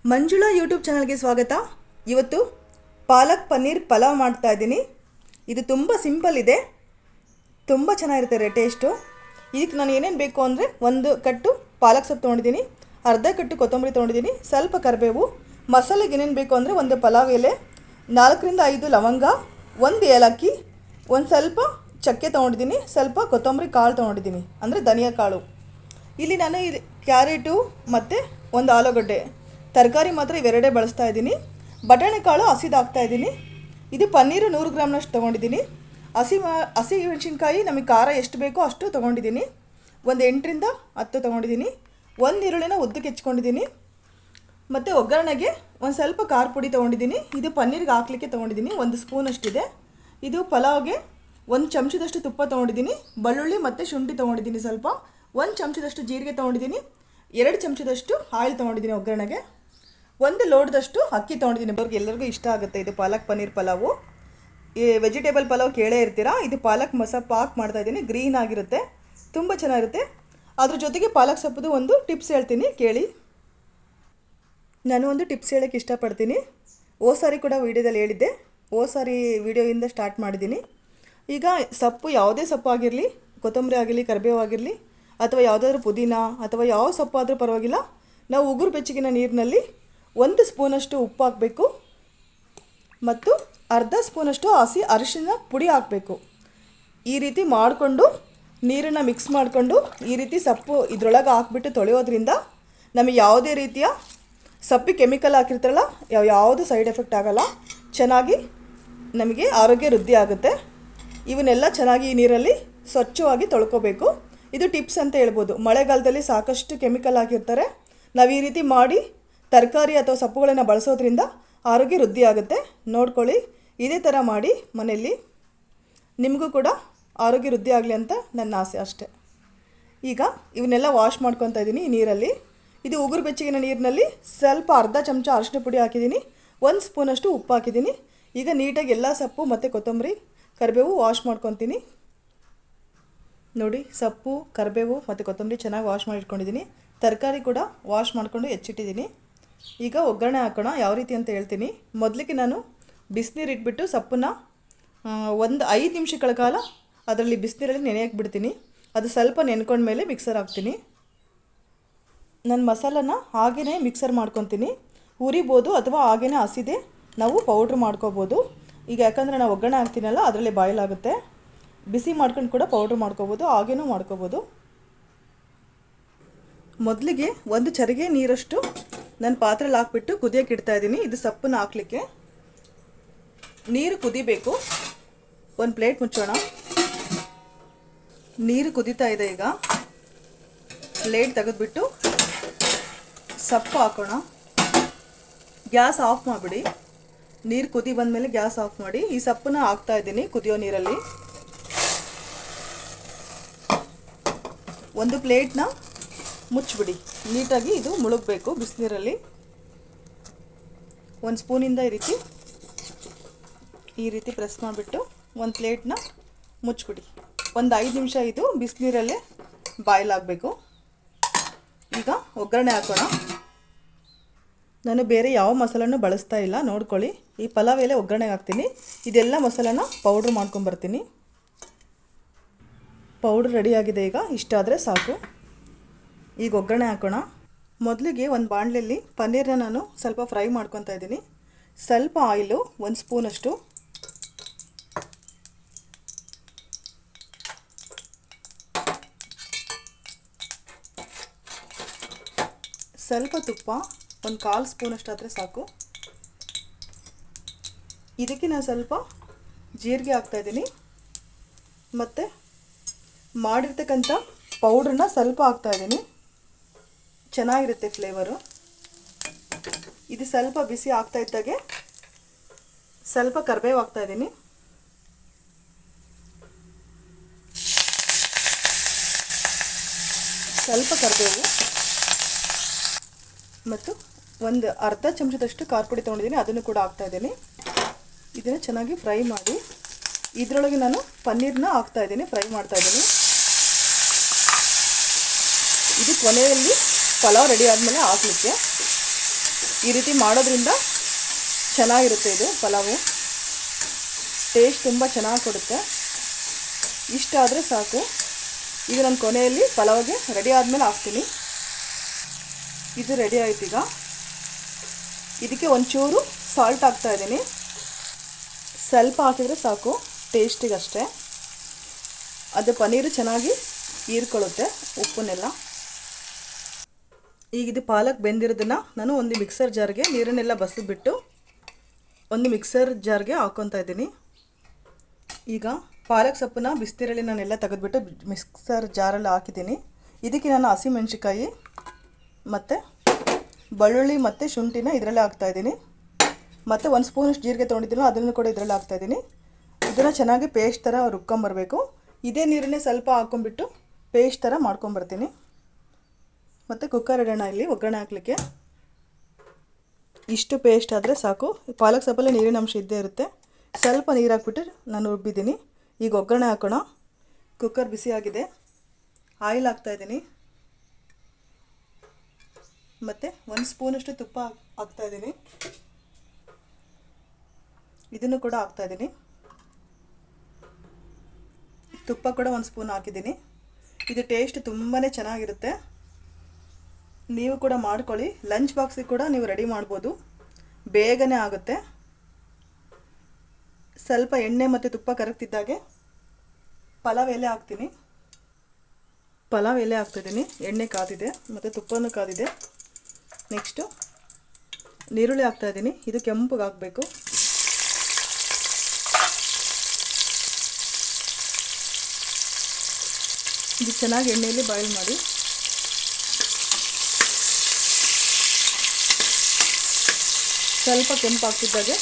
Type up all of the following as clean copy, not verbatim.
Manjula YouTube ಚಾನಲ್ಗೆ ಸ್ವಾಗತ. ಇವತ್ತು ಪಾಲಕ್ ಪನ್ನೀರ್ ಪಲಾವ್ ಮಾಡ್ತಾ ಇದ್ದೀನಿ. ಇದು ತುಂಬ ಸಿಂಪಲ್ ಇದೆ, ತುಂಬ ಚೆನ್ನಾಗಿರುತ್ತೆ ಟೇಸ್ಟು. ಇದಕ್ಕೆ ನಾನು ಏನೇನು ಬೇಕು ಅಂದರೆ, ಒಂದು ಕಟ್ಟು ಪಾಲಕ್ ಸೊಪ್ಪು ತೊಗೊಂಡಿದ್ದೀನಿ, ಅರ್ಧ ಕಟ್ಟು ಕೊತ್ತಂಬರಿ ತೊಗೊಂಡಿದ್ದೀನಿ, ಸ್ವಲ್ಪ ಕರಿಬೇವು. ಮಸಾಲೆಗೆ ಏನೇನು ಬೇಕು ಅಂದರೆ, ಒಂದು ಪಲಾವ್ ಎಲೆ, 4 ರಿಂದ 5 ಲವಂಗ, ಒಂದು ಏಲಕ್ಕಿ, ಒಂದು ಸ್ವಲ್ಪ ಚಕ್ಕೆ ತೊಗೊಂಡಿದ್ದೀನಿ, ಸ್ವಲ್ಪ ಕೊತ್ತಂಬರಿ ಕಾಳು ತೊಗೊಂಡಿದ್ದೀನಿ ಅಂದರೆ ಧನಿಯಾ ಕಾಳು. ಇಲ್ಲಿ ನಾನು ಕ್ಯಾರೆಟು ಮತ್ತು ಒಂದು ಆಲೂಗಡ್ಡೆ ತರಕಾರಿ ಮಾತ್ರ ಇವೆರಡೇ ಬಳಸ್ತಾ ಇದ್ದೀನಿ. ಬಟಾಣಿ ಕಾಳು ಹಸಿದು ಹಾಕ್ತಾಯಿದ್ದೀನಿ. ಇದು ಪನ್ನೀರು 100 ಗ್ರಾಮ್ನಷ್ಟು ತೊಗೊಂಡಿದ್ದೀನಿ. ಹಸಿ ಮೆಣಸಿನ್ಕಾಯಿ ನಮಗೆ ಖಾರ ಎಷ್ಟು ಬೇಕೋ ಅಷ್ಟು ತೊಗೊಂಡಿದ್ದೀನಿ. ಒಂದು 8 ರಿಂದ 10 ತೊಗೊಂಡಿದ್ದೀನಿ. ಒಂದು ಈರುಳ್ಳಿನ ಉದ್ದಕ್ಕೆ ಹೆಚ್ಕೊಂಡಿದ್ದೀನಿ. ಮತ್ತು ಒಗ್ಗರಣೆಗೆ ಒಂದು ಸ್ವಲ್ಪ ಖಾರ ಪುಡಿ ತೊಗೊಂಡಿದ್ದೀನಿ. ಇದು ಪನ್ನೀರಿಗೆ ಹಾಕ್ಲಿಕ್ಕೆ ತೊಗೊಂಡಿದ್ದೀನಿ, 1 ಸ್ಪೂನಷ್ಟಿದೆ. ಇದು ಪಲಾವ್ಗೆ 1 ಚಮಚದಷ್ಟು ತುಪ್ಪ ತೊಗೊಂಡಿದ್ದೀನಿ. ಬೆಳ್ಳುಳ್ಳಿ ಮತ್ತು ಶುಂಠಿ ತೊಗೊಂಡಿದ್ದೀನಿ ಸ್ವಲ್ಪ. 1 ಚಮಚದಷ್ಟು ಜೀರಿಗೆ ತೊಗೊಂಡಿದ್ದೀನಿ. 2 ಚಮಚದಷ್ಟು ಆಯಿಲ್ ತೊಗೊಂಡಿದ್ದೀನಿ ಒಗ್ಗರಣೆಗೆ. 1 ಲೋಟದಷ್ಟು ಅಕ್ಕಿ ತೊಗೊಂಡಿದ್ದೀನಿ. ಎಲ್ಲರಿಗೂ ಇಷ್ಟ ಆಗುತ್ತೆ ಇದು ಪಾಲಕ್ ಪನ್ನೀರ್ ಪಲಾವು. ಈ ವೆಜಿಟೇಬಲ್ ಪಲಾವ್ ಕೇಳೇ ಇರ್ತೀರಾ. ಇದು ಪಾಲಕ್ ಮಸಾಪ್ ಹಾಕಿ ಮಾಡ್ತಾಯಿದ್ದೀನಿ, ಗ್ರೀನ್ ಆಗಿರುತ್ತೆ, ತುಂಬ ಚೆನ್ನಾಗಿರುತ್ತೆ. ಅದ್ರ ಜೊತೆಗೆ ಪಾಲಕ್ ಸೊಪ್ಪದು ಒಂದು ಟಿಪ್ಸ್ ಹೇಳ್ತೀನಿ, ಕೇಳಿ. ನಾನು ಒಂದು ಟಿಪ್ಸ್ ಹೇಳೋಕ್ಕೆ ಇಷ್ಟಪಡ್ತೀನಿ. ಸಾರಿ ಕೂಡ ವೀಡಿಯೋದಲ್ಲಿ ಹೇಳಿದ್ದೆ, ಸಾರಿ ವೀಡಿಯೋಯಿಂದ ಸ್ಟಾರ್ಟ್ ಮಾಡಿದ್ದೀನಿ. ಈಗ ಸೊಪ್ಪು ಯಾವುದೇ ಸೊಪ್ಪು ಆಗಿರಲಿ, ಕೊತ್ತಂಬರಿ ಆಗಿರಲಿ, ಕರಿಬೇವು ಆಗಿರಲಿ, ಅಥವಾ ಯಾವುದಾದ್ರೂ ಪುದೀನ ಅಥವಾ ಯಾವ ಸೊಪ್ಪಾದರೂ ಪರವಾಗಿಲ್ಲ, ನಾವು ಉಗುರು ಬೆಚ್ಚಗಿನ ನೀರಿನಲ್ಲಿ 1 ಸ್ಪೂನಷ್ಟು ಉಪ್ಪು ಹಾಕಬೇಕು ಮತ್ತು ಅರ್ಧ ಸ್ಪೂನಷ್ಟು ಹಸಿ ಅರಿಶಿನ ಪುಡಿ ಹಾಕಬೇಕು. ಈ ರೀತಿ ಮಾಡಿಕೊಂಡು ನೀರನ್ನು ಮಿಕ್ಸ್ ಮಾಡಿಕೊಂಡು ಈ ರೀತಿ ಸೊಪ್ಪು ಇದರೊಳಗೆ ಹಾಕ್ಬಿಟ್ಟು ತೊಳೆಯೋದ್ರಿಂದ ನಮಗೆ ಯಾವುದೇ ರೀತಿಯ ಸೊಪ್ಪಿಗೆ ಕೆಮಿಕಲ್ ಹಾಕಿರ್ತಾರಲ್ಲ, ಯಾವುದು ಸೈಡ್ ಎಫೆಕ್ಟ್ ಆಗೋಲ್ಲ, ಚೆನ್ನಾಗಿ ನಮಗೆ ಆರೋಗ್ಯ ವೃದ್ಧಿ ಆಗುತ್ತೆ. ಇವನ್ನೆಲ್ಲ ಚೆನ್ನಾಗಿ ಈ ನೀರಲ್ಲಿ ಸ್ವಚ್ಛವಾಗಿ ತೊಳ್ಕೊಬೇಕು. ಇದು ಟಿಪ್ಸ್ ಅಂತ ಹೇಳ್ಬೋದು. ಮಳೆಗಾಲದಲ್ಲಿ ಸಾಕಷ್ಟು ಕೆಮಿಕಲ್ ಹಾಕಿರ್ತಾರೆ. ನಾವು ಈ ರೀತಿ ಮಾಡಿ ತರಕಾರಿ ಅಥವಾ ಸೊಪ್ಪುಗಳನ್ನು ಬಳಸೋದ್ರಿಂದ ಆರೋಗ್ಯ ವೃದ್ಧಿ ಆಗುತ್ತೆ. ನೋಡ್ಕೊಳ್ಳಿ, ಇದೇ ಥರ ಮಾಡಿ ಮನೆಯಲ್ಲಿ, ನಿಮಗೂ ಕೂಡ ಆರೋಗ್ಯ ವೃದ್ಧಿ ಆಗಲಿ ಅಂತ ನನ್ನ ಆಸೆ ಅಷ್ಟೆ. ಈಗ ಇವನ್ನೆಲ್ಲ ವಾಶ್ ಮಾಡ್ಕೊತಾ ಇದ್ದೀನಿ ಈ ನೀರಲ್ಲಿ. ಇದು ಉಗುರು ಬೆಚ್ಚಗಿನ ನೀರಿನಲ್ಲಿ ಸ್ವಲ್ಪ ಅರ್ಧ ಚಮಚ ಅರಿಶಿನ ಪುಡಿ ಹಾಕಿದ್ದೀನಿ, 1 ಸ್ಪೂನಷ್ಟು ಉಪ್ಪು ಹಾಕಿದ್ದೀನಿ. ಈಗ ನೀಟಾಗಿ ಎಲ್ಲ ಸೊಪ್ಪು ಮತ್ತು ಕೊತ್ತಂಬರಿ ಕರಿಬೇವು ವಾಶ್ ಮಾಡ್ಕೊತೀನಿ. ನೋಡಿ, ಸೊಪ್ಪು ಕರಿಬೇವು ಮತ್ತು ಕೊತ್ತಂಬರಿ ಚೆನ್ನಾಗಿ ವಾಶ್ ಮಾಡಿ ಇಟ್ಕೊಂಡಿದ್ದೀನಿ. ತರಕಾರಿ ಕೂಡ ವಾಶ್ ಮಾಡಿಕೊಂಡು ಹೆಚ್ಚಿಟ್ಟಿದ್ದೀನಿ. ಈಗ ಒಗ್ಗರಣೆ ಹಾಕೋಣ. ಯಾವ ರೀತಿ ಅಂತ ಹೇಳ್ತೀನಿ. ಮೊದಲಿಗೆ ನಾನು ಬಿಸಿನೀರು ಇಟ್ಬಿಟ್ಟು ಸೊಪ್ಪನ್ನು ಒಂದು 5 ನಿಮಿಷಗಳ ಕಾಲ ಅದರಲ್ಲಿ ಬಿಸಿನೀರಲ್ಲಿ ನೆನೆಯಕ್ಕೆ ಬಿಡ್ತೀನಿ. ಅದು ಸ್ವಲ್ಪ ನೆನ್ಕೊಂಡ್ಮೇಲೆ ಮಿಕ್ಸರ್ ಹಾಕ್ತೀನಿ. ನಾನು ಮಸಾಲನ ಹಾಗೇ ಮಿಕ್ಸರ್ ಮಾಡ್ಕೊತೀನಿ. ಹುರಿಬೋದು ಅಥವಾ ಹಾಗೇ ಹಸಿದೆ ನಾವು ಪೌಡ್ರ್ ಮಾಡ್ಕೋಬೋದು. ಈಗ ಯಾಕಂದರೆ ನಾವು ಒಗ್ಗರಣೆ ಹಾಕ್ತೀನಲ್ಲ, ಅದರಲ್ಲೇ ಬಾಯ್ಲ್ ಆಗುತ್ತೆ. ಬಿಸಿ ಮಾಡ್ಕೊಂಡು ಕೂಡ ಪೌಡ್ರ್ ಮಾಡ್ಕೋಬೋದು, ಹಾಗೇನೂ ಮಾಡ್ಕೋಬೋದು. ಮೊದಲಿಗೆ 1 ಚರಿಗೆ ನೀರಷ್ಟು ನಾನು ಪಾತ್ರೆಯಲ್ಲಿ ಹಾಕ್ಬಿಟ್ಟು ಕುದಿಯೋಕೆ ಇಡ್ತಾಯಿದ್ದೀನಿ. ಇದು ಸೊಪ್ಪನ್ನು ಹಾಕಲಿಕ್ಕೆ ನೀರು ಕುದಿಬೇಕು. ಒಂದು ಪ್ಲೇಟ್ ಮುಚ್ಚೋಣ. ನೀರು ಕುದೀತಾ ಇದೆ. ಈಗ ಪ್ಲೇಟ್ ತೆಗೆದುಬಿಟ್ಟು ಸೊಪ್ಪು ಹಾಕೋಣ. ಗ್ಯಾಸ್ ಆಫ್ ಮಾಡಿಬಿಡಿ. ನೀರು ಕುದಿ ಬಂದಮೇಲೆ ಗ್ಯಾಸ್ ಆಫ್ ಮಾಡಿ ಈ ಸೊಪ್ಪನ್ನ ಹಾಕ್ತಾಯಿದ್ದೀನಿ ಕುದಿಯೋ ನೀರಲ್ಲಿ. ಒಂದು ಪ್ಲೇಟ್ನ ಮುಚ್ಚಿಬಿಡಿ. ನೀಟಾಗಿ ಇದು ಮುಳುಗಬೇಕು ಬಿಸಿನೀರಲ್ಲಿ. 1 ಸ್ಪೂನಿಂದ ಈ ರೀತಿ ಪ್ರೆಸ್ ಮಾಡಿಬಿಟ್ಟು ಒಂದು ಪ್ಲೇಟ್ನ ಮುಚ್ಚಿಬಿಡಿ. ಒಂದು 5 ನಿಮಿಷ ಇದು ಬಿಸಿನೀರಲ್ಲೇ ಬಾಯ್ಲ್ ಆಗಬೇಕು. ಈಗ ಒಗ್ಗರಣೆ ಹಾಕೋಣ. ನಾನು ಬೇರೆ ಯಾವ ಮಸಾಲನೂ ಬಳಸ್ತಾ ಇಲ್ಲ, ನೋಡ್ಕೊಳ್ಳಿ. ಈ ಪಲಾವ್ ಎಲೆ ಒಗ್ಗರಣೆಗೆ ಹಾಕ್ತೀನಿ. ಇದೆಲ್ಲ ಮಸಾಲನ ಪೌಡ್ರ್ ಮಾಡ್ಕೊಂಬರ್ತೀನಿ. ಪೌಡ್ರ್ ರೆಡಿಯಾಗಿದೆ. ಈಗ ಇಷ್ಟಾದರೆ ಸಾಕು. ಈಗ ಒಗ್ಗರಣೆ ಹಾಕೋಣ. ಮೊದಲಿಗೆ ಒಂದು ಬಾಣಲೆಯಲ್ಲಿ ಪನ್ನೀರನ್ನ ನಾನು ಸ್ವಲ್ಪ ಫ್ರೈ ಮಾಡ್ಕೊತಾ ಇದ್ದೀನಿ. ಸ್ವಲ್ಪ ಆಯಿಲು, 1 ಸ್ಪೂನಷ್ಟು, ಸ್ವಲ್ಪ ತುಪ್ಪ, 1/4 ಸ್ಪೂನಷ್ಟು ಆದರೆ ಸಾಕು. ಇದಕ್ಕೆ ನಾನು ಸ್ವಲ್ಪ ಜೀರಿಗೆ ಹಾಕ್ತಾಯಿದ್ದೀನಿ ಮತ್ತು ಮಾಡಿರ್ತಕ್ಕಂಥ ಪೌಡ್ರನ್ನ ಸ್ವಲ್ಪ ಹಾಕ್ತಾಯಿದ್ದೀನಿ. ಚೆನ್ನಾಗಿರುತ್ತೆ ಫ್ಲೇವರು. ಇದು ಸ್ವಲ್ಪ ಬಿಸಿ ಆಗ್ತಾ ಇದ್ದಾಗೆ ಸ್ವಲ್ಪ ಕರಿಬೇವು ಹಾಕ್ತಾಯಿದ್ದೀನಿ. ಸ್ವಲ್ಪ ಕರಿಬೇವು ಮತ್ತು ಒಂದು ಅರ್ಧ ಚಮಚದಷ್ಟು ಖಾರ ಪುಡಿ ತೊಗೊಂಡಿದ್ದೀನಿ, ಅದನ್ನು ಕೂಡ ಹಾಕ್ತಾಯಿದ್ದೀನಿ. ಇದನ್ನು ಚೆನ್ನಾಗಿ ಫ್ರೈ ಮಾಡಿ ಇದರೊಳಗೆ ನಾನು ಪನ್ನೀರನ್ನ ಹಾಕ್ತಾಯಿದ್ದೀನಿ, ಫ್ರೈ ಮಾಡ್ತಾಯಿದ್ದೀನಿ. ಇದು ಕೊನೆಯಲ್ಲಿ ಪಲಾವ್ ರೆಡಿ ಆದಮೇಲೆ ಹಾಕಲಿಕ್ಕೆ. ಈ ರೀತಿ ಮಾಡೋದ್ರಿಂದ ಚೆನ್ನಾಗಿರುತ್ತೆ ಇದು ಪಲಾವು, ಟೇಸ್ಟ್ ತುಂಬ ಚೆನ್ನಾಗಿ ಕೊಡುತ್ತೆ. ಇಷ್ಟ ಆದರೆ ಸಾಕು. ಈಗ ನಾನು ಕೊನೆಯಲ್ಲಿ ಪಲಾವ್ಗೆ ರೆಡಿ ಆದಮೇಲೆ ಹಾಕ್ತೀನಿ. ಇದು ರೆಡಿ ಆಯ್ತು. ಈಗ ಇದಕ್ಕೆ ಒಂಚೂರು ಸಾಲ್ಟ್ ಹಾಕ್ತಾಯಿದ್ದೀನಿ. ಸ್ವಲ್ಪ ಹಾಕಿದರೆ ಸಾಕು, ಟೇಸ್ಟಿಗಷ್ಟೇ. ಅದು ಪನ್ನೀರು ಚೆನ್ನಾಗಿ ಹೀರ್ಕೊಳ್ಳುತ್ತೆ ಉಪ್ಪನ್ನೆಲ್ಲ. ಈಗ ಇದು ಪಾಲಕ್ ಬೆಂದಿರೋದನ್ನು ನಾನು ಒಂದು ಮಿಕ್ಸರ್ ಜಾರ್ಗೆ ನೀರನ್ನೆಲ್ಲ ಬಸಿದ್ಬಿಟ್ಟು ಒಂದು ಮಿಕ್ಸರ್ ಜಾರ್ಗೆ ಹಾಕ್ಕೊತಾ ಇದ್ದೀನಿ. ಈಗ ಪಾಲಕ್ ಸೊಪ್ಪನ್ನ ಬಿಸಿನೀರಲ್ಲಿ ನಾನೆಲ್ಲ ತೆಗೆದುಬಿಟ್ಟು ಮಿಕ್ಸರ್ ಜಾರಲ್ಲಿ ಹಾಕಿದ್ದೀನಿ. ಇದಕ್ಕೆ ನಾನು ಹಸಿಮೆಣ್ಸಿಕಾಯಿ ಮತ್ತು ಬೆಳ್ಳುಳ್ಳಿ ಮತ್ತು ಶುಂಠಿನ ಇದರಲ್ಲೇ ಹಾಕ್ತಾಯಿದ್ದೀನಿ. ಮತ್ತು ಒಂದು ಸ್ಪೂನಷ್ಟು ಜೀರಿಗೆ ತೊಗೊಂಡಿದ್ದೀನೋ ಅದನ್ನು ಕೂಡ ಇದರಲ್ಲಿ ಹಾಕ್ತಾಯಿದ್ದೀನಿ. ಇದನ್ನು ಚೆನ್ನಾಗಿ ಪೇಸ್ಟ್ ಥರ ರುಬ್ಕೊಂಬರಬೇಕು. ಇದೇ ನೀರನ್ನೇ ಸ್ವಲ್ಪ ಹಾಕ್ಕೊಂಬಿಟ್ಟು ಪೇಸ್ಟ್ ಥರ ಮಾಡ್ಕೊಂಬರ್ತೀನಿ. ಮತ್ತು ಕುಕ್ಕರ್ ಇಡೋಣ. ಇಲ್ಲಿ ಒಗ್ಗರಣೆ ಹಾಕಲಿಕ್ಕೆ ಇಷ್ಟು ಪೇಸ್ಟ್ ಆದರೆ ಸಾಕು. ಪಾಲಕ್ ಸೊಪ್ಪಲ್ಲಿ ನೀರಿನ ಅಂಶ ಇದ್ದೇ ಇರುತ್ತೆ. ಸ್ವಲ್ಪ ನೀರು ಹಾಕ್ಬಿಟ್ಟು ನಾನು ರುಬ್ಬಿದ್ದೀನಿ. ಈಗ ಒಗ್ಗರಣೆ ಹಾಕೋಣ. ಕುಕ್ಕರ್ ಬಿಸಿಯಾಗಿದೆ. ಆಯಿಲ್ ಹಾಕ್ತಾಯಿದ್ದೀನಿ ಮತ್ತು ಒಂದು ಸ್ಪೂನಷ್ಟು ತುಪ್ಪ ಹಾಕ್ತಾಯಿದ್ದೀನಿ. ಇದನ್ನು ಕೂಡ ಹಾಕ್ತಾಯಿದ್ದೀನಿ. ತುಪ್ಪ ಕೂಡ ಒಂದು ಸ್ಪೂನ್ ಹಾಕಿದ್ದೀನಿ. ಇದು ಟೇಸ್ಟ್ ತುಂಬಾ ಚೆನ್ನಾಗಿರುತ್ತೆ. ನೀವು ಕೂಡ ಮಾಡ್ಕೊಳ್ಳಿ. ಲಂಚ್ ಬಾಕ್ಸಿಗೆ ಕೂಡ ನೀವು ರೆಡಿ ಮಾಡ್ಬೋದು, ಬೇಗನೆ ಆಗುತ್ತೆ. ಸ್ವಲ್ಪ ಎಣ್ಣೆ ಮತ್ತು ತುಪ್ಪ ಕರಗ್ತಿದ್ದಾಗೆ ಪಲಾವ್ ಎಲೆ ಹಾಕ್ತೀನಿ. ಪಲಾವ್ ಎಲೆ ಹಾಕ್ತಿದ್ದೀನಿ. ಎಣ್ಣೆ ಕಾದಿದೆ ಮತ್ತು ತುಪ್ಪನೂ ಕಾದಿದೆ. ನೆಕ್ಸ್ಟು ನೀರುಳ್ಳಿ ಹಾಕ್ತಾಯಿದ್ದೀನಿ. ಇದು ಕೆಂಪಗೆ ಹಾಕಬೇಕು. ಇದು ಚೆನ್ನಾಗಿ ಎಣ್ಣೆಯಲ್ಲಿ ಬಾಯ್ಲ್ ಮಾಡಿ. ಸ್ವಲ್ಪ ಕೆಂಪು ಹಾಕ್ತಿದ್ದಾಗೆ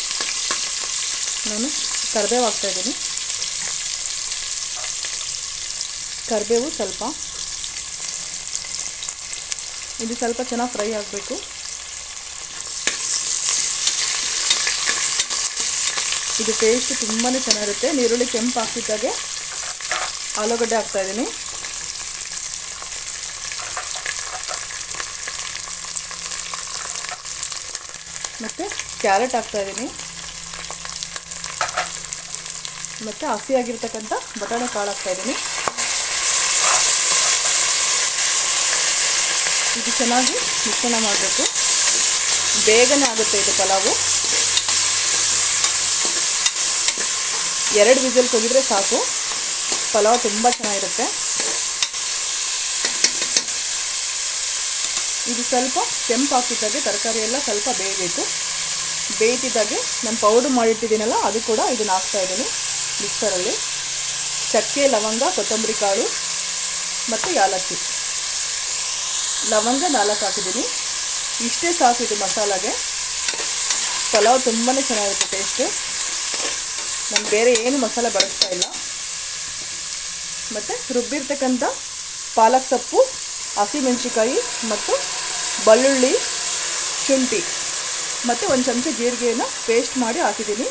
ನಾನು ಕರಿಬೇವು ಹಾಕ್ತಾಯಿದ್ದೀನಿ. ಕರಿಬೇವು ಸ್ವಲ್ಪ, ಇದು ಸ್ವಲ್ಪ ಚೆನ್ನಾಗಿ ಫ್ರೈ ಆಗಬೇಕು. ಇದು ಟೇಸ್ಟ್ ತುಂಬಾ ಚೆನ್ನಾಗಿರುತ್ತೆ. ನೀರುಳ್ಳಿ ಕೆಂಪು ಹಾಕ್ತಿದ್ದಾಗೆ ಆಲೂಗಡ್ಡೆ ಹಾಕ್ತಾಯಿದ್ದೀನಿ. ಮತ್ತು ಕ್ಯಾರೆಟ್ ಹಾಕ್ತಾಯಿದ್ದೀನಿ. ಮತ್ತು ಹಸಿಯಾಗಿರ್ತಕ್ಕಂಥ ಬಟಾಣಿ ಕಾಳು ಹಾಕ್ತಾಯಿದ್ದೀನಿ. ಇದು ಚೆನ್ನಾಗಿ ಮಿಶ್ರಣ ಮಾಡಬೇಕು. ಬೇಗನೆ ಆಗುತ್ತೆ ಇದು ಪಲಾವು. 2 ವಿಸಿಲ್ ಕೊಗಿದ್ರೆ ಸಾಕು. ಪಲಾವ್ ತುಂಬ ಚೆನ್ನಾಗಿರುತ್ತೆ. ಇದು ಸ್ವಲ್ಪ ಕೆಂಪು ಹಾಕ್ತಿದ್ದಾಗೆ ತರಕಾರಿ ಎಲ್ಲ ಸ್ವಲ್ಪ ಬೇಯಬೇಕು. ಬೇಯ್ತಿದ್ದಾಗೆ ನಾನು ಪೌಡ್ರ್ ಮಾಡಿಟ್ಟಿದ್ದೀನಲ್ಲ ಅದು ಕೂಡ ಇದನ್ನು ಹಾಕ್ತಾಯಿದ್ದೀನಿ ಮಿಕ್ಸರಲ್ಲಿ. ಚಕ್ಕೆ, ಲವಂಗ, ಕೊತ್ತಂಬರಿ ಕಾಳು ಮತ್ತು ಯಾಲಕ್ಕಿ. ಲವಂಗ 4 ಹಾಕಿದ್ದೀನಿ. ಇಷ್ಟೇ ಸಾಕು ಇದು ಮಸಾಲಾಗೆ. ಪಲಾವ್ ತುಂಬಾ ಚೆನ್ನಾಗಿರುತ್ತೆ ಟೇಸ್ಟು. ನಾನು ಬೇರೆ ಏನು ಮಸಾಲೆ ಬಳಸ್ತಾ ಇಲ್ಲ. ಮತ್ತು ರುಬ್ಬಿರ್ತಕ್ಕಂಥ ಪಾಲಕ್ ಸೊಪ್ಪು, ಹಸಿಮೆಣ್ಸಿಕಾಯಿ ಮತ್ತು ಬೆಳ್ಳುಳ್ಳಿ, ಶುಂಠಿ ಮತ್ತು ಒಂದು ಚಮಚ ಜೀರಿಗೆಯನ್ನು ಪೇಸ್ಟ್ ಮಾಡಿ ಹಾಕಿದ್ದೀನಿ.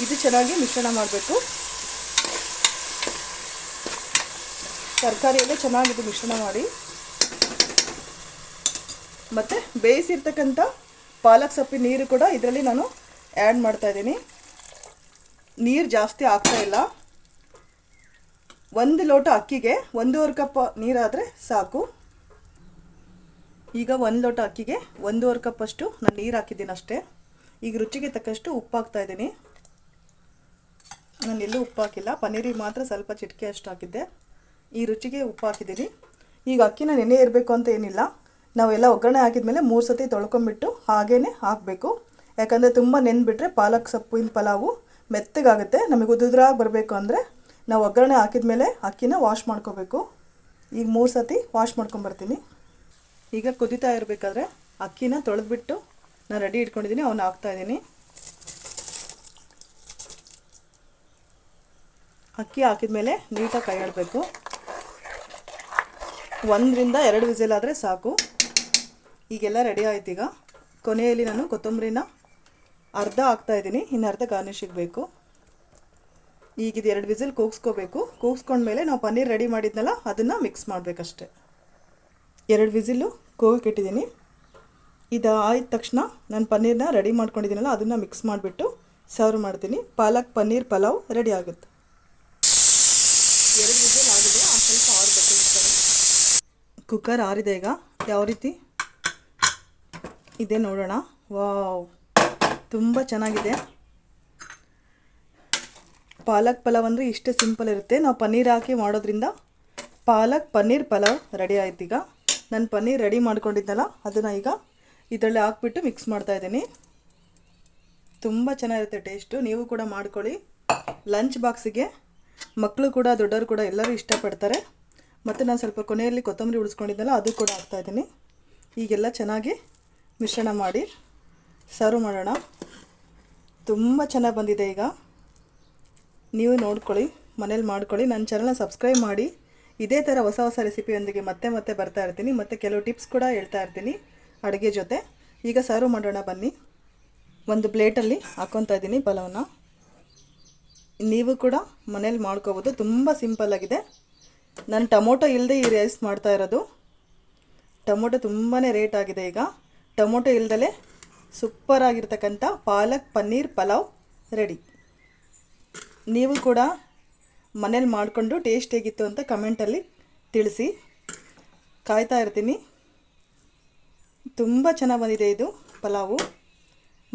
ಇದು ಚೆನ್ನಾಗಿ ಮಿಶ್ರಣ ಮಾಡಬೇಕು. ತರಕಾರಿಯಲ್ಲೇ ಚೆನ್ನಾಗಿದು ಮಿಶ್ರಣ ಮಾಡಿ. ಮತ್ತು ಬೇಯಿಸಿರ್ತಕ್ಕಂಥ ಪಾಲಕ್ ಸೊಪ್ಪಿನ ನೀರು ಕೂಡ ಇದರಲ್ಲಿ ನಾನು ಆ್ಯಡ್ ಮಾಡ್ತಾಯಿದ್ದೀನಿ. ನೀರು ಜಾಸ್ತಿ ಆಗ್ತಾಯಿಲ್ಲ. 1 ಲೋಟ ಅಕ್ಕಿಗೆ 1.5 ಕಪ್ ನೀರಾದರೆ ಸಾಕು. ಈಗ 1 ಲೋಟ ಅಕ್ಕಿಗೆ 1.5 ಕಪ್ಪಷ್ಟು ನಾನು ನೀರು ಹಾಕಿದ್ದೀನಿ ಅಷ್ಟೇ. ಈಗ ರುಚಿಗೆ ತಕ್ಕಷ್ಟು ಉಪ್ಪು ಹಾಕ್ತಾಯಿದ್ದೀನಿ. ನಾನು ಎಲ್ಲೂ ಉಪ್ಪು ಹಾಕಿಲ್ಲ, ಪನ್ನೀರಿಗೆ ಮಾತ್ರ ಸ್ವಲ್ಪ ಚಿಟಿಕೆ ಅಷ್ಟು ಹಾಕಿದ್ದೆ. ಈ ರುಚಿಗೆ ಉಪ್ಪು ಹಾಕಿದ್ದೀನಿ. ಈಗ ಅಕ್ಕಿನ ನೆನೆ ಇರಬೇಕು ಅಂತ ಏನಿಲ್ಲ. ನಾವೆಲ್ಲ ಒಗ್ಗರಣೆ ಹಾಕಿದ್ಮೇಲೆ 3 ಸತಿ ತೊಳ್ಕೊಂಬಿಟ್ಟು ಹಾಗೇ ಹಾಕಬೇಕು. ಯಾಕಂದರೆ ತುಂಬ ನೆನೆಬಿಟ್ರೆ ಪಾಲಕ್ ಸೊಪ್ಪಿನ ಪಲಾವು ಮೆತ್ತಗಾಗುತ್ತೆ. ನಮಗೆ ಉದುರಾಗಿ ಬರಬೇಕು ಅಂದರೆ ನಾವು ಒಗ್ಗರಣೆ ಹಾಕಿದ್ಮೇಲೆ ಅಕ್ಕಿನ ವಾಶ್ ಮಾಡ್ಕೋಬೇಕು. ಈಗ 3 ಸತಿ ವಾಶ್ ಮಾಡ್ಕೊಂಬರ್ತೀನಿ. ಈಗ ಕುದೀತಾ ಇರಬೇಕಾದ್ರೆ ಅಕ್ಕಿನ ತೊಳೆದ್ಬಿಟ್ಟು ನಾನು ರೆಡಿ ಇಟ್ಕೊಂಡಿದ್ದೀನಿ, ಅವನ್ನ ಹಾಕ್ತಾಯಿದ್ದೀನಿ. ಅಕ್ಕಿ ಹಾಕಿದ್ಮೇಲೆ ನೀಟಾಗಿ ಕೈ ಆಡಬೇಕು. 1 ರಿಂದ 2 ವಿಸಿಲ್ ಆದರೆ ಸಾಕು. ಈಗೆಲ್ಲ ರೆಡಿ ಆಯ್ತು. ಈಗ ಕೊನೆಯಲ್ಲಿ ನಾನು ಕೊತ್ತಂಬರಿನ ಅರ್ಧ ಹಾಕ್ತಾಯಿದ್ದೀನಿ, ಇನ್ನು ಅರ್ಧ ಗಾರ್ನಿಷಿಗೆ ಬೇಕು. ಈಗ ಇದು 2 ವಿಸಿಲ್ ಕೂಗಿಸ್ಕೋಬೇಕು. ಕೂಗಿಸ್ಕೊಂಡ್ಮೇಲೆ ನಾವು ಪನ್ನೀರ್ ರೆಡಿ ಮಾಡಿದ್ನಲ್ಲ ಅದನ್ನು ಮಿಕ್ಸ್ ಮಾಡಬೇಕಷ್ಟೆ. 2 ವಿಸಿಲ್ಲು ಕೂಗಕ್ಕಿಟ್ಟಿದ್ದೀನಿ. ಇದು ಆದ ತಕ್ಷಣ ನಾನು ಪನ್ನೀರನ್ನ ರೆಡಿ ಮಾಡ್ಕೊಂಡಿದ್ದೀನಲ್ಲ ಅದನ್ನು ಮಿಕ್ಸ್ ಮಾಡಿಬಿಟ್ಟು ಸರ್ವ್ ಮಾಡ್ತೀನಿ. ಪಾಲಕ್ ಪನ್ನೀರ್ ಪಲಾವ್ ರೆಡಿ ಆಗುತ್ತೆ. 2 ವಿಸಿಲ್ ಆಗಿದೆ, ಆ ಸ್ವಲ್ಪ ಆರಬೇಕು ಕುಕ್ಕರ್ ಆರಿದೆ. ಈಗ ಯಾವ ರೀತಿ ಇದೆ ನೋಡೋಣ. ವಾವ್, ತುಂಬ ಚೆನ್ನಾಗಿದೆ. ಪಾಲಕ್ ಪಲಾವ್ ಅಂದರೆ ಇಷ್ಟೇ ಸಿಂಪಲ್ ಇರುತ್ತೆ. ನಾವು ಪನ್ನೀರ್ ಹಾಕಿ ಮಾಡೋದ್ರಿಂದ ಪಾಲಕ್ ಪನ್ನೀರ್ ಪಲಾವ್ ರೆಡಿ ಆಯ್ತು. ಈಗ ನಾನು ಪನ್ನೀರ್ ರೆಡಿ ಮಾಡ್ಕೊಂಡಿದ್ದಲ್ಲ ಅದನ್ನು ಈಗ ಇದರಲ್ಲಿ ಹಾಕ್ಬಿಟ್ಟು ಮಿಕ್ಸ್ ಮಾಡ್ತಾಯಿದ್ದೀನಿ. ತುಂಬ ಚೆನ್ನಾಗಿರುತ್ತೆ ಟೇಸ್ಟು. ನೀವು ಕೂಡ ಮಾಡ್ಕೊಳ್ಳಿ. ಲಂಚ್ ಬಾಕ್ಸಿಗೆ ಮಕ್ಕಳು ಕೂಡ ದೊಡ್ಡವರು ಕೂಡ ಎಲ್ಲರೂ ಇಷ್ಟಪಡ್ತಾರೆ. ಮತ್ತು ನಾನು ಸ್ವಲ್ಪ ಕೊನೆಯಲ್ಲಿ ಕೊತ್ತಂಬರಿ ಉಳಿಸ್ಕೊಂಡಿದ್ದಲ್ಲ ಅದು ಕೂಡ ಹಾಕ್ತಾಯಿದ್ದೀನಿ. ಈಗೆಲ್ಲ ಚೆನ್ನಾಗಿ ಮಿಶ್ರಣ ಮಾಡಿ ಸರ್ವ್ ಮಾಡೋಣ. ತುಂಬ ಚೆನ್ನಾಗಿ ಬಂದಿದೆ. ಈಗ ನೀವು ನೋಡ್ಕೊಳ್ಳಿ, ಮನೇಲಿ ಮಾಡ್ಕೊಳ್ಳಿ. ನನ್ನ ಚಾನಲ್ನ ಸಬ್ಸ್ಕ್ರೈಬ್ ಮಾಡಿ. ಇದೇ ಥರ ಹೊಸ ಹೊಸ ರೆಸಿಪಿಯೊಂದಿಗೆ ಮತ್ತೆ ಬರ್ತಾ ಇರ್ತೀನಿ. ಮತ್ತು ಕೆಲವು ಟಿಪ್ಸ್ ಕೂಡ ಹೇಳ್ತಾ ಇರ್ತೀನಿ ಅಡುಗೆ ಜೊತೆ. ಈಗ ಸರ್ವ್ ಮಾಡೋಣ ಬನ್ನಿ. ಒಂದು ಪ್ಲೇಟಲ್ಲಿ ಹಾಕ್ಕೊತಾ ಇದ್ದೀನಿ ಪಲಾವನ್ನ. ನೀವು ಕೂಡ ಮನೇಲಿ ಮಾಡ್ಕೋಬೋದು. ತುಂಬ ಸಿಂಪಲ್ಲಾಗಿದೆ. ನಾನು ಟೊಮೊಟೊ ಇಲ್ಲದೆ ಈ ರೈಸ್ ಮಾಡ್ತಾ ಇರೋದು. ಟೊಮೊಟೊ ತುಂಬಾ ರೇಟ್ ಆಗಿದೆ. ಈಗ ಟೊಮೊಟೊ ಇಲ್ದಲೇ ಸೂಪರಾಗಿರ್ತಕ್ಕಂಥ ಪಾಲಕ್ ಪನ್ನೀರ್ ಪಲಾವ್ ರೆಡಿ. ನೀವು ಕೂಡ ಮನೇಲಿ ಮಾಡಿಕೊಂಡು ಟೇಸ್ಟ್ ಹೇಗಿತ್ತು ಅಂತ ಕಮೆಂಟಲ್ಲಿ ತಿಳಿಸಿ. ಕಾಯ್ತಾ ಇರ್ತೀನಿ. ತುಂಬ ಚೆನ್ನಾಗಿ ಬಂದಿದೆ ಇದು ಪಲಾವು.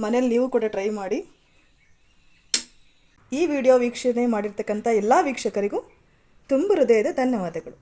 ಮನೇಲಿ ನೀವು ಕೂಡ ಟ್ರೈ ಮಾಡಿ. ಈ ವಿಡಿಯೋ ವೀಕ್ಷಣೆ ಮಾಡಿರ್ತಕ್ಕಂಥ ಎಲ್ಲ ವೀಕ್ಷಕರಿಗೂ ತುಂಬ ಹೃದಯದ ಧನ್ಯವಾದಗಳು.